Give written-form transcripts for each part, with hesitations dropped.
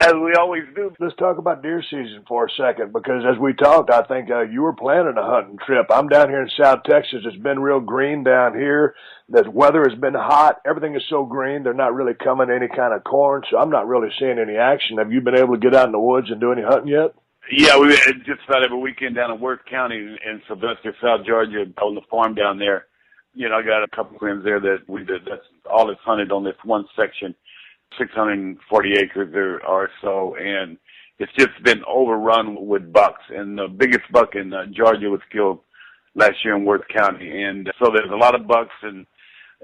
As we always do. Let's talk about deer season for a second, because as we talked, I think you were planning a hunting trip. I'm down here in South Texas. It's been real green down here. The weather has been hot. Everything is so green. They're not really coming to any kind of corn, so I'm not really seeing any action. Have you been able to get out in the woods and do any hunting yet? Yeah, we just about every weekend down in Worth County in Sylvester, South Georgia, on the farm down there. You know, I got a couple friends there that we did. That's all that's hunted on this one section, 640 acres or so, and it's just been overrun with bucks. And the biggest buck in Georgia was killed last year in Worth County. And so there's a lot of bucks and,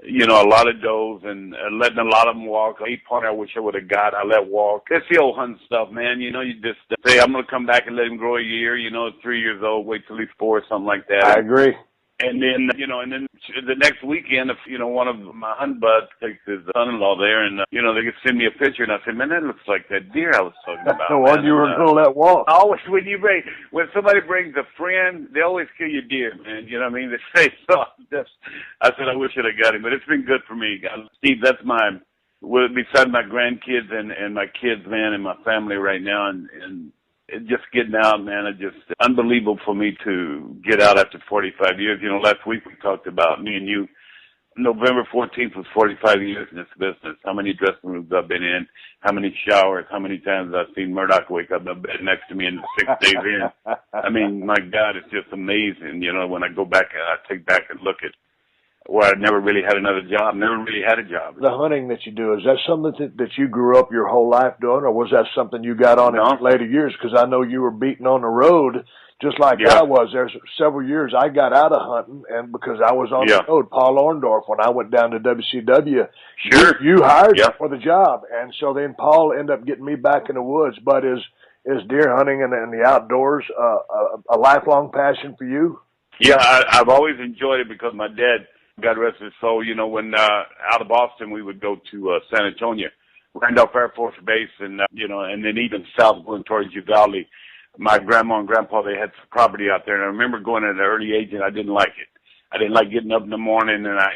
you know, a lot of does, and letting a lot of them walk. 8-pointer I wish I would have got. I let walk. It's the old hunting stuff, man. You know, you just say, I'm going to come back and let him grow a year. You know, 3 years old, wait till he's 4 or something like that. I agree. And then, you know, and then the next weekend, if, you know, one of my hunt buds takes his son-in-law there and, you know, they could send me a picture and I said, man, that looks like that deer I was talking about. The one you were going to let walk. Always, when somebody brings a friend, they always kill your deer, man. You know what I mean? They say so. I said, I wish I'd have got him, but it's been good for me. Steve, that's beside my grandkids and my kids, man, and my family right now, and just getting out, man, it's just unbelievable for me to get out after 45 years. You know, last week we talked about, me and you, November 14th was 45 years in this business. How many dressing rooms I've been in, how many showers, how many times I've seen Murdoch wake up in the bed next to me in the 6 days in. I mean, my God, it's just amazing. You know, when I go back and I take back and look at where I never really had another job, never really had a job. The hunting that you do, is that something that you grew up your whole life doing, or was that something you got on in later years? Because I know you were beating on the road just like I was. There's several years I got out of hunting, and because I was on the road, Paul Orndorff, when I went down to WCW, you hired me for the job. And so then Paul ended up getting me back in the woods. But is deer hunting and the outdoors a lifelong passion for you? Yeah, I've always enjoyed it because my dad, God rest his soul, you know, when out of Boston we would go to San Antonio, Randolph Air Force Base, and you know, and then even south going towards Uvalde. My grandma and grandpa, they had some property out there, and I remember going at an early age, and I didn't like it. I didn't like getting up in the morning, and I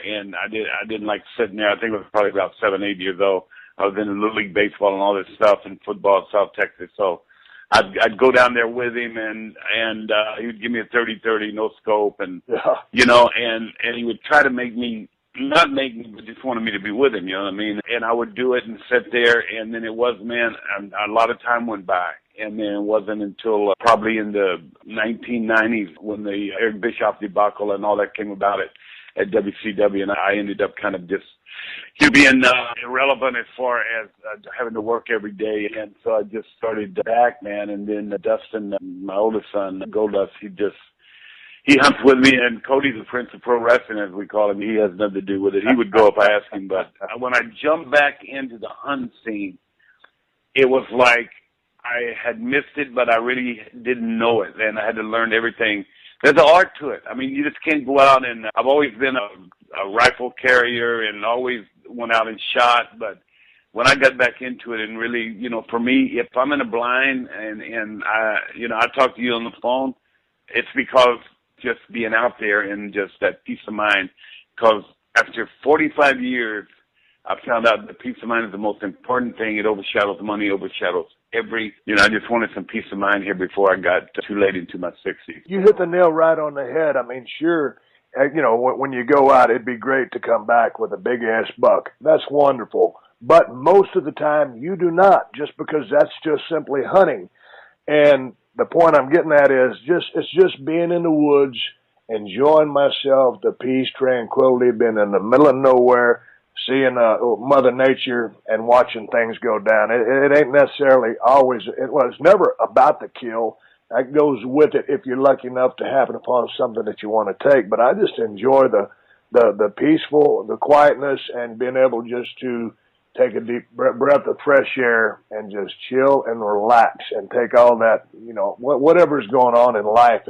didn't like sitting there. I think I was probably about 7, 8 years old. I was in the Little League baseball and all this stuff and football in South Texas, so I'd go down there with him, and he would give me a 30-30, no scope, and you know, and he would try to not make me, but just wanted me to be with him, you know what I mean? And I would do it and sit there, and then it was, man, a lot of time went by, and then it wasn't until probably in the 1990s when the Eric Bischoff debacle and all that came about at WCW, and I ended up kind of just being irrelevant as far as having to work every day. And so I just started back, man. And then Dustin, my oldest son, Goldust, he hunts with me. And Cody's the Prince of Pro Wrestling, as we call him. He has nothing to do with it. He would go if I asked him. But when I jumped back into the hunt scene, it was like I had missed it, but I really didn't know it. And I had to learn everything. There's an art to it. I mean, you just can't go out and I've always been a rifle carrier and always went out and shot. But when I got back into it and really, you know, for me, if I'm in a blind and I talk to you on the phone, it's because just being out there and just that peace of mind. Because after 45 years, I found out that peace of mind is the most important thing. It overshadows money, overshadows I just wanted some peace of mind here before I got too late into my 60s. You hit the nail right on the head. I mean, sure, you know, when you go out, it'd be great to come back with a big-ass buck. That's wonderful. But most of the time, you do not, just because that's just simply hunting. And the point I'm getting at is it's just being in the woods, enjoying myself, the peace, tranquility, being in the middle of nowhere, seeing Mother Nature and watching things go down. It ain't necessarily always, it's never about the kill. That goes with it if you're lucky enough to happen upon something that you want to take. But I just enjoy the peaceful, the quietness, and being able just to take a deep breath of fresh air and just chill and relax and take all that, you know, whatever's going on in life